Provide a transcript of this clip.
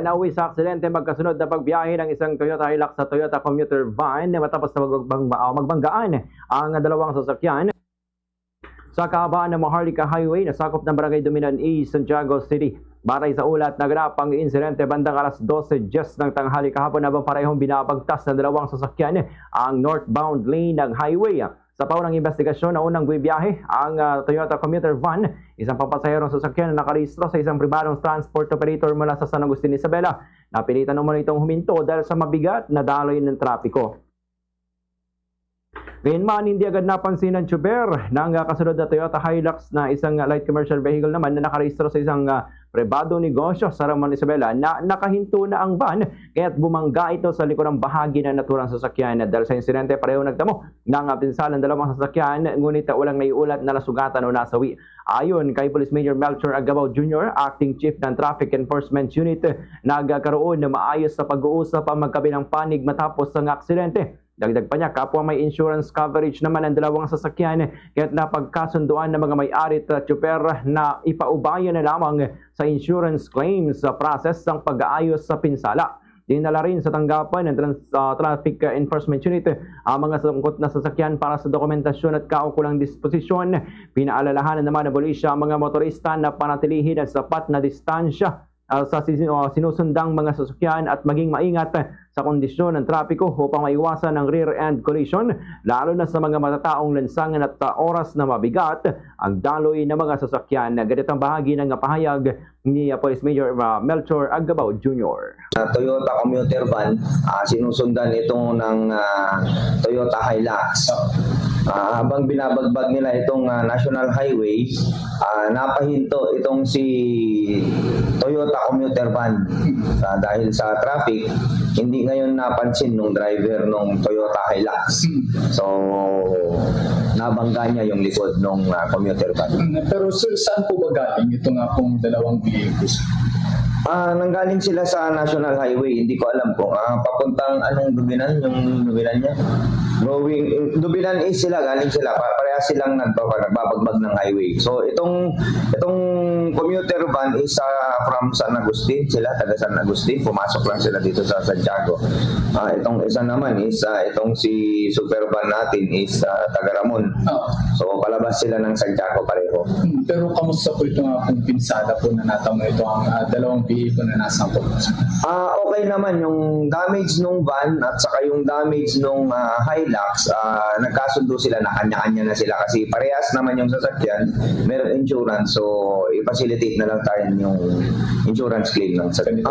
Nauwi sa aksidente magkasunod na pagbiyahe ng isang Toyota Hilux sa Toyota commuter van matapos na magbanggaan ang dalawang sasakyan sa kahabaan ng Maharlika Highway na sakop ng Barangay Duminan East, Santiago City. Batay sa ulat, naganap ang insidente bandang alas 12:10 ng tanghali kahapon habang parehong binabagtas ng dalawang sasakyan ang northbound lane ng highway. Sa paunang investigasyon na unang buwibiyahe ang Toyota commuter van, isang papasaherong sasakyan na nakarehistro sa isang pribadong transport operator mula sa San Agustin, Isabela. Napilitan naman itong huminto dahil sa mabigat na daloy ng trapiko. Gayunman, hindi agad napansin ng tsuber ng kasunod na Toyota Hilux na isang light commercial vehicle naman na nakarehistro sa isang pribadong negosyo sa Ramon, Isabela na nakahinto na ang van kaya't bumangga ito sa likurang bahagi ng naturang sasakyan. Dahil sa insidente, pareho nagtamo ng pinsalang dalawang sasakyan ngunit walang naiulat na nasugatan o nasawi. Ayon kay Police Major Melchor Agabao Jr., Acting Chief ng Traffic Enforcement Unit, nagkaroon na maayos sa pag-uusap ang magkabilang panig matapos ang aksidente. Dagdag pa niya, kapwa may insurance coverage naman ang dalawang sasakyan kaya't napagkasunduan ng mga may-ari at tsuper na ipaubayan na lamang sa insurance claims sa process ng pag-aayos sa pinsala. Dinala rin sa tanggapan ng Traffic Enforcement Unit ang mga sangkot na sasakyan para sa dokumentasyon at kaukulang disposisyon. Pinaalalahanan naman ng pulisya ang mga motorista na panatilihin ang sapat na distansya sa sinusundang mga sasakyan at maging maingat sa kondisyon ng trapiko upang maiwasan ang rear-end collision, lalo na sa mga matataong lansangan at oras na mabigat ang daloy ng mga sasakyan. Ganito ang bahagi ng pahayag ni Police Major Melchor Agabao Jr. Toyota commuter van, sinusundan ito ng Toyota Hilux. Habang binabagbag nila itong National Highway, napahinto itong si Toyota commuter van dahil sa traffic. Hindi ngayon napansin nung driver nung Toyota Hilux. So, nabangga niya yung likod nung commuter van. Pero sir, saan po ba galing ito nga pong dalawang vehicles? Nanggaling sila sa National Highway. Hindi ko alam kung papuntang anong Dubinan, yung Dubinan niya. Dubinan East sila, galing sila. Parehas silang nagbabagbag ng highway. So itong commuter van is from San Agustin, sila taga San Agustin. Pumasok lang sila dito sa Santiago. Itong isa naman is itong si super van natin is taga Ramon. So palabas sila ng Santiago pareho. Pero kamusta po ito nga pong pinsala po na natamo ito ang dalawang vehicle na nasa po? Okay naman yung damage nung van at saka yung damage nung Hilux, nagkasundo sila na kanya-kanya na sila kasi parehas naman yung sasakyan, meron insurance, so i-facilitate na lang tayo yung insurance claim ng sasakyan.